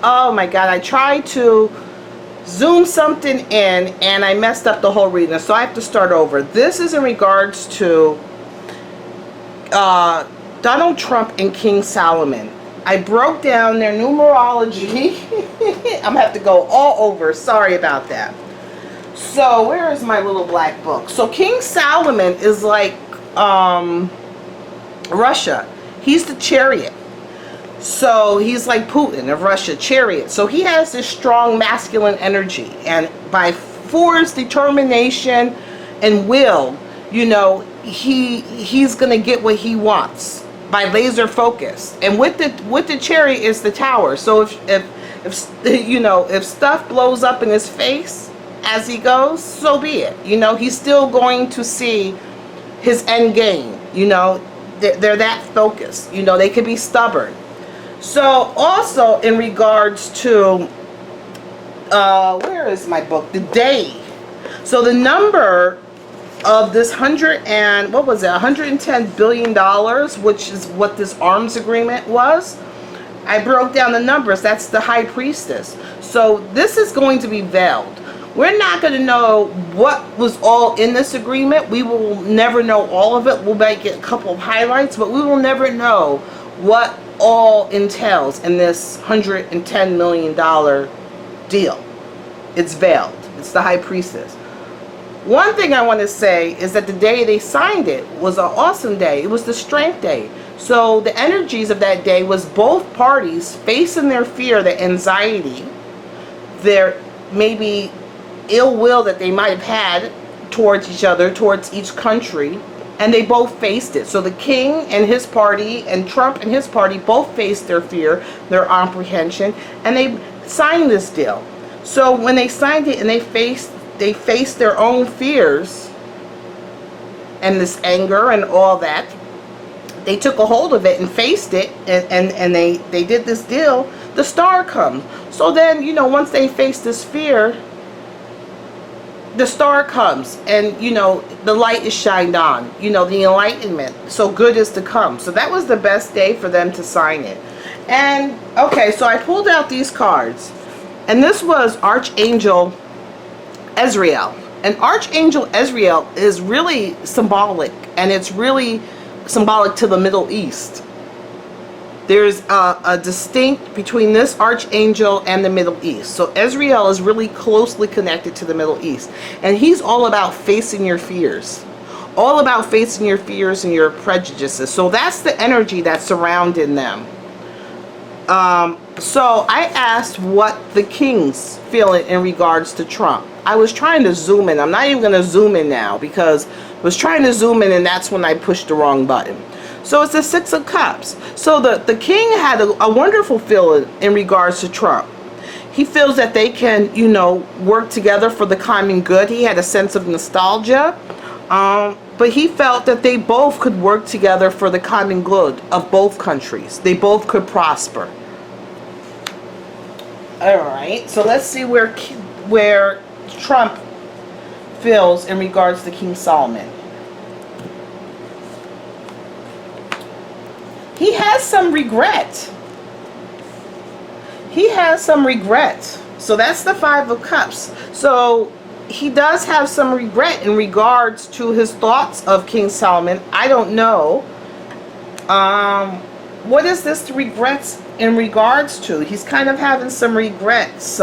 Oh my God, I tried to zoom something in and I messed up the whole reading, so I have to start over. This is in regards to Donald Trump and King Salman. I broke down their numerology. I'm gonna have to go all over. Sorry about that. So where is my little black book? So King Salman is like Russia. He's the chariot. So he's like Putin of Russia, chariot. So he has this strong masculine energy, and by force, determination, and will, you know, he's gonna get what he wants by laser focus. And with the chariot is the tower. So if you know, if stuff blows up in his face as he goes, so be it. You know, he's still going to see his end game. You know, they're that focused. You know, they could be stubborn. So also in regards to where is my book? The day. So the number of this $110 billion, which is what this arms agreement was. I broke down the numbers. That's the high priestess. So this is going to be veiled. We're not going to know what was all in this agreement. We will never know all of it. We'll make it a couple of highlights, but we will never know what all entails in this $110 million deal. It's veiled. It's the high priestess. One thing I want to say is that the day they signed it was an awesome day. It was the strength day. So the energies of that day was both parties facing their fear, their anxiety, their maybe ill will that they might have had towards each other, towards each country, and they both faced it. So the king and his party and Trump and his party both faced their fear, their apprehension, and they signed this deal. So when they signed it and they faced their own fears and this anger and all that, they took a hold of it and faced it, and they did this deal. The star comes. So then, you know, once they face this fear, the star comes, and you know, the light is shined on, you know, the enlightenment. So good is to come. So that was the best day for them to sign it. And okay, so I pulled out these cards, and this was Archangel Ezrael. And Archangel Ezrael is really symbolic, and it's really symbolic to the Middle East. There's a distinct between this archangel and the Middle East. So Ezrael is really closely connected to the Middle East. And he's all about facing your fears. All about facing your fears and your prejudices. So that's the energy that's surrounding them. So I asked what the kings feel in regards to Trump. I was trying to zoom in. I'm not even going to zoom in now because I was trying to zoom in, and that's when I pushed the wrong button. So it's the Six of Cups. So the king had a wonderful feeling in regards to Trump. He feels that they can, you know, work together for the common good. He had a sense of nostalgia. But he felt that they both could work together for the common good of both countries. They both could prosper. Alright, so let's see where Trump feels in regards to King Salman. He has some regret. He has some regret. So that's the Five of Cups. So he does have some regret in regards to his thoughts of King Salman. I don't know. What is this regrets in regards to? He's kind of having some regrets.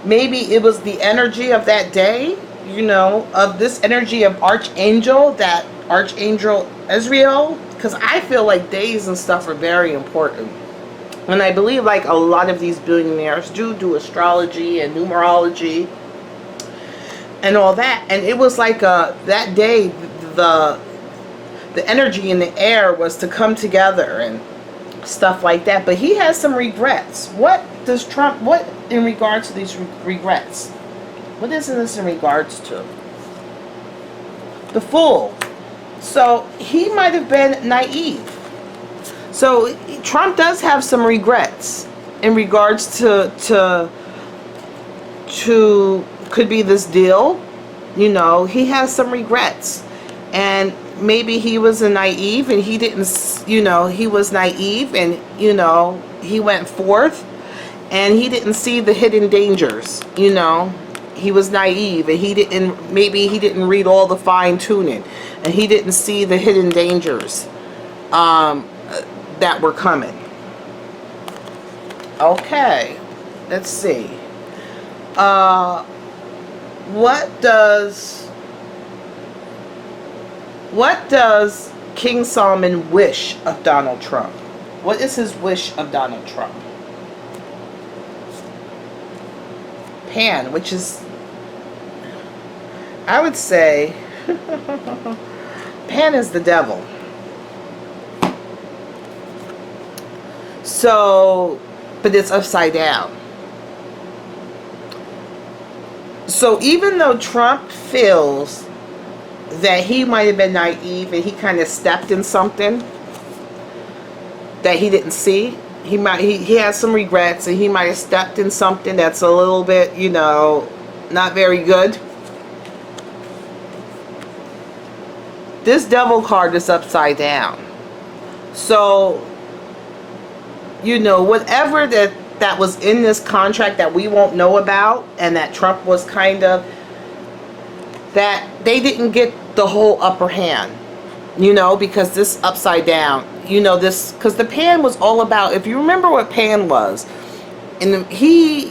Maybe it was the energy of that day, you know, of this energy of Archangel, that Archangel Ezrael. Because I feel like days and stuff are very important. And I believe like a lot of these billionaires do astrology and numerology and all that. And it was like that day, the energy in the air was to come together and stuff like that. But he has some regrets. What does Trump, what in regards to these regrets? What is this in regards to? The Fool. So he might have been naive. So Trump does have some regrets in regards to could be this deal. You know, he has some regrets. And maybe he was a naive and he didn't, he was naive and, he went forth and he didn't see the hidden dangers, He was naive and maybe he didn't read all the fine tuning and he didn't see the hidden dangers that were coming. Okay, let's see. What does King Salman wish of Donald Trump? What is his wish of Donald Trump? Pan, which is, I would say, Pan is the devil. So, but it's upside down. So even though Trump feels that he might have been naive and he kind of stepped in something that he didn't see, he has some regrets and he might have stepped in something that's a little bit, not very good. This devil card is upside down. So, whatever that was in this contract that we won't know about and that Trump was kind of, that they didn't get the whole upper hand, because this upside down, this, because the Pan was all about, if you remember what Pan was, and he,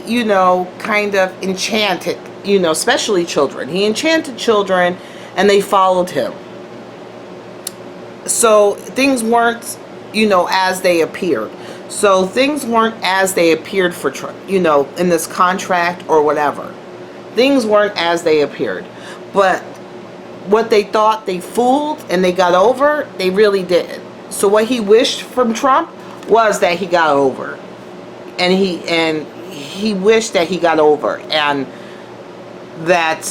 kind of enchanted, especially children. He enchanted children and they followed him. So things weren't, as they appeared. So things weren't as they appeared for Trump, in this contract or whatever. Things weren't as they appeared. But what they thought they fooled and they got over, they really didn't. So what he wished from Trump was that he got over. And he wished that he got over and that,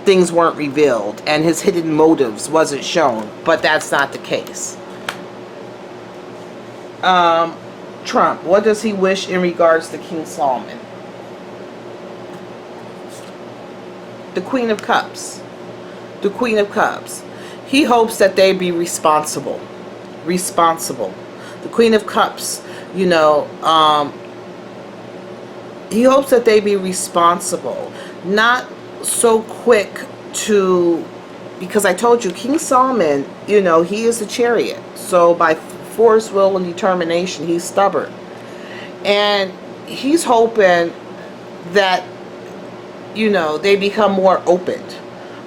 things weren't revealed and his hidden motives wasn't shown. But that's not the case. Trump, what does he wish in regards to King Salman? The Queen of Cups. The Queen of Cups. He hopes that they be responsible. Responsible. The Queen of Cups, he hopes that they be responsible. Not so quick to, because I told you, King Salman, he is a chariot. So by force, will, and determination, he's stubborn. And he's hoping that, they become more open.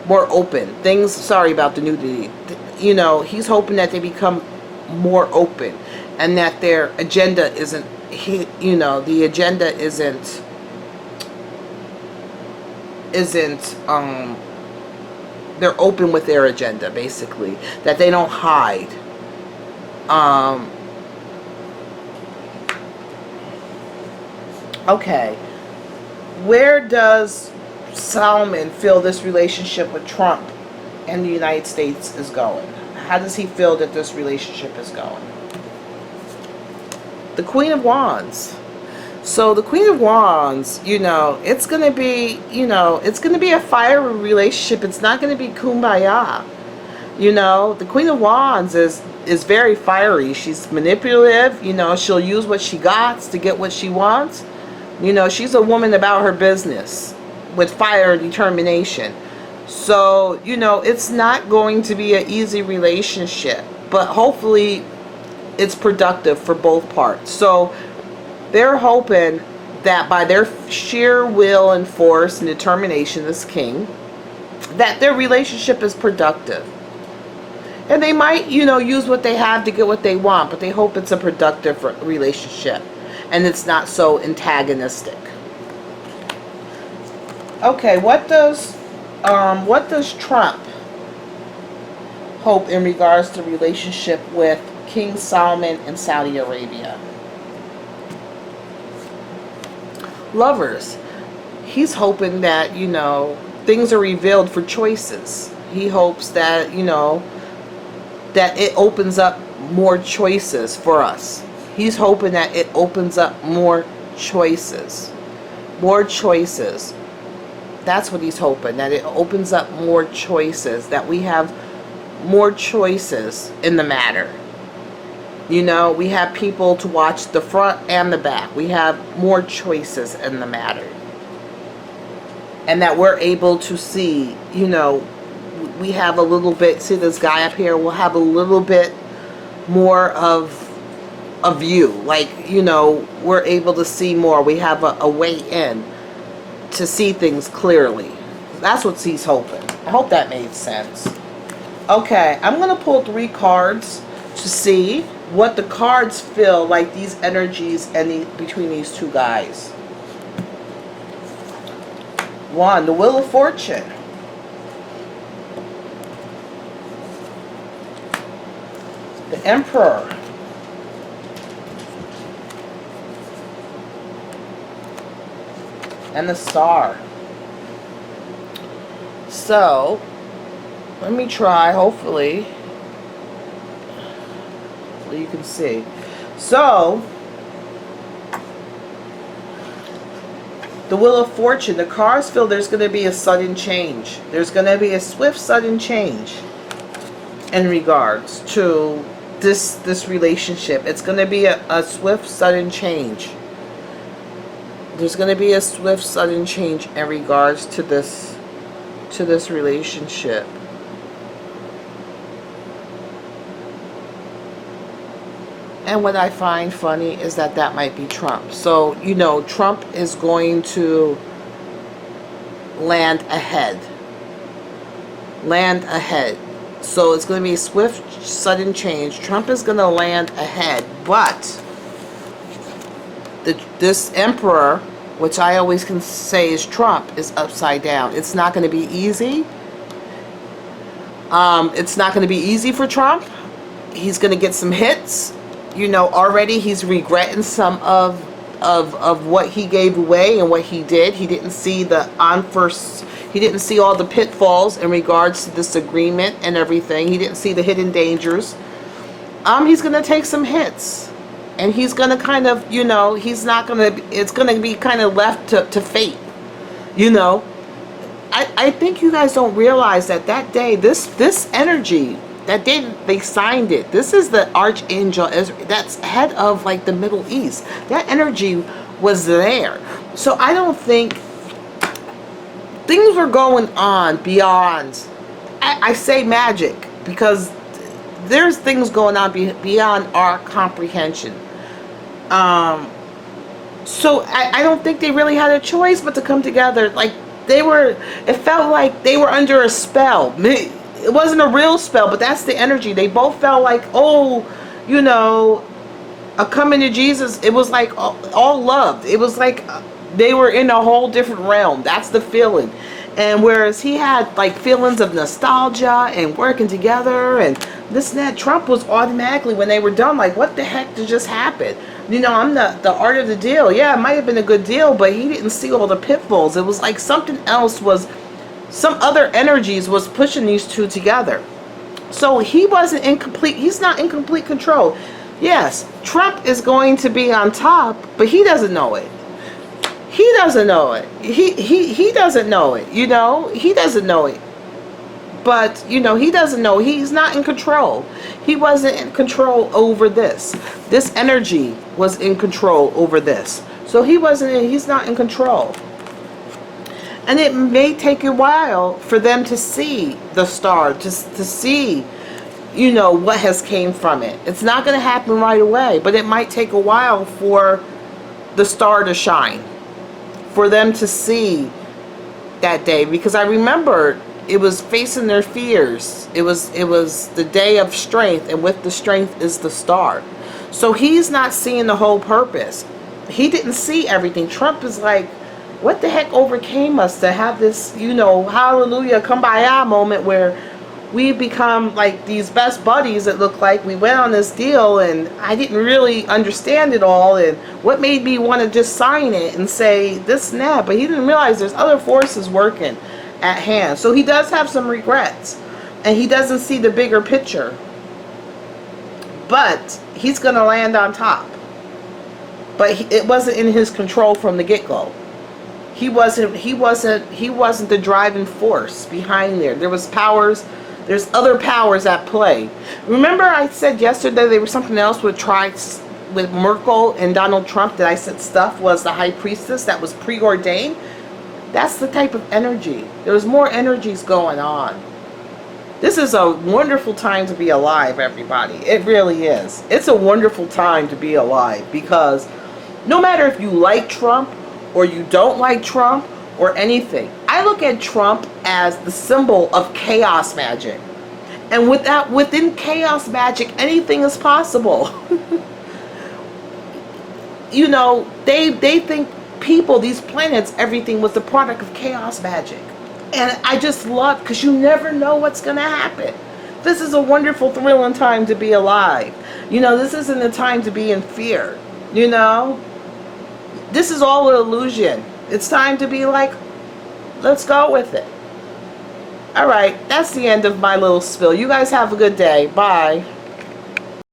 More open. Things, sorry about the nudity. He's hoping that they become more open. And that their agenda isn't, the agenda isn't, they're open with their agenda, basically. That they don't hide. Okay. Where does Salman feel this relationship with Trump and the United States is going? How does he feel that this relationship is going? The Queen of Wands. So the Queen of Wands, it's going to be, it's going to be a fiery relationship. It's not going to be kumbaya. The Queen of Wands is very fiery. She's manipulative. She'll use what she got to get what she wants. She's a woman about her business with fire and determination. So, it's not going to be an easy relationship, but hopefully it's productive for both parts. So they're hoping that by their sheer will and force and determination, this king, that their relationship is productive. And they might, use what they have to get what they want, but they hope it's a productive relationship and it's not so antagonistic. Okay, what does Trump hope in regards to relationship with King Salman and Saudi Arabia? Lovers. He's hoping that, things are revealed for choices. He hopes that, that it opens up more choices for us. He's hoping that it opens up more choices. More choices. That's what he's hoping, that it opens up more choices, that we have more choices in the matter. You know, we have people to watch the front and the back. We have more choices in the matter. And that we're able to see, you know, we have a little bit, see this guy up here, we'll have a little bit more of a view. Like, you know, we're able to see more. We have a way in to see things clearly. That's what he's hoping. I hope that made sense. Okay, I'm going to pull 3 cards to see what the cards feel like these energies between these 2 guys. 1, the Wheel of Fortune. The Emperor. And the Star. So, let me try, hopefully you can see. So, the Wheel of Fortune, the cards feel there's going to be a sudden change. There's going to be a swift, sudden change in regards to this relationship. It's going to be a swift, sudden change. There's going to be a swift, sudden change in regards to this relationship. And what I find funny is that might be Trump. So, you know, Trump is going to land ahead. Land ahead. So it's going to be a swift, sudden change. Trump is going to land ahead. But this Emperor, which I always can say is Trump, is upside down. It's not going to be easy. It's not going to be easy for Trump. He's going to get some hits. You know, already he's regretting some of what he gave away and what he did. He didn't see he didn't see all the pitfalls in regards to this agreement and everything. He didn't see the hidden dangers. He's going to take some hits. And he's going to kind of, you know, he's not going to, it's going to be kind of left to fate. You know, I think you guys don't realize that day, this energy, that day they signed it, this is the Archangel that's head of like the Middle East. That energy was there. So I don't think things were going on beyond, I say magic, because there's things going on beyond our comprehension. So I don't think they really had a choice but to come together. Like it felt like they were under a spell. It wasn't a real spell, but that's the energy. They both felt like, oh, you know, coming to Jesus. It was like all loved. It was like they were in a whole different realm. That's the feeling. And whereas he had like feelings of nostalgia and working together and this and that, Trump was automatically, when they were done, like, what the heck did just happen? You know, I'm the art of the deal. Yeah, it might have been a good deal, but he didn't see all the pitfalls. It was like something else was, some other energies was pushing these two together. So he wasn't incomplete. He's not in complete control. Yes, Trump is going to be on top, but he doesn't know it. He doesn't know it. He doesn't know it. You know, he doesn't know it. But, you know, he doesn't know. He's not in control. He wasn't in control over this. This energy was in control over this. So he's not in control. And it may take a while for them to see the star, just to see, you know, what has came from it. It's not going to happen right away, but it might take a while for the star to shine, for them to see that day. Because I remember it was facing their fears. It was the day of strength, and with the strength is the star. So he's not seeing the whole purpose. He didn't see everything. Trump is like, what the heck overcame us to have this, you know, hallelujah, kumbaya moment where we become like these best buddies. It looked like we went on this deal and I didn't really understand it all, and what made me want to just sign it and say this and that. But he didn't realize there's other forces working at hand. So he does have some regrets and he doesn't see the bigger picture, but he's going to land on top. But it wasn't in his control from the get-go. He wasn't the driving force behind there. There was powers There's other powers at play. Remember I said yesterday there was something else with Merkel and Donald Trump that I said stuff was the high priestess that was preordained? That's the type of energy. There's more energies going on. This is a wonderful time to be alive, everybody. It really is. It's a wonderful time to be alive because no matter if you like Trump or you don't like Trump or anything, I look at Trump as the symbol of chaos magic. And within chaos magic, anything is possible. You know, they think people, these planets, everything was the product of chaos magic. And I just love, because you never know what's going to happen. This is a wonderful, thrilling time to be alive. You know, this isn't a time to be in fear. You know, this is all an illusion. It's time to be like, let's go with it. All right, that's the end of my little spill. You guys have a good day. Bye.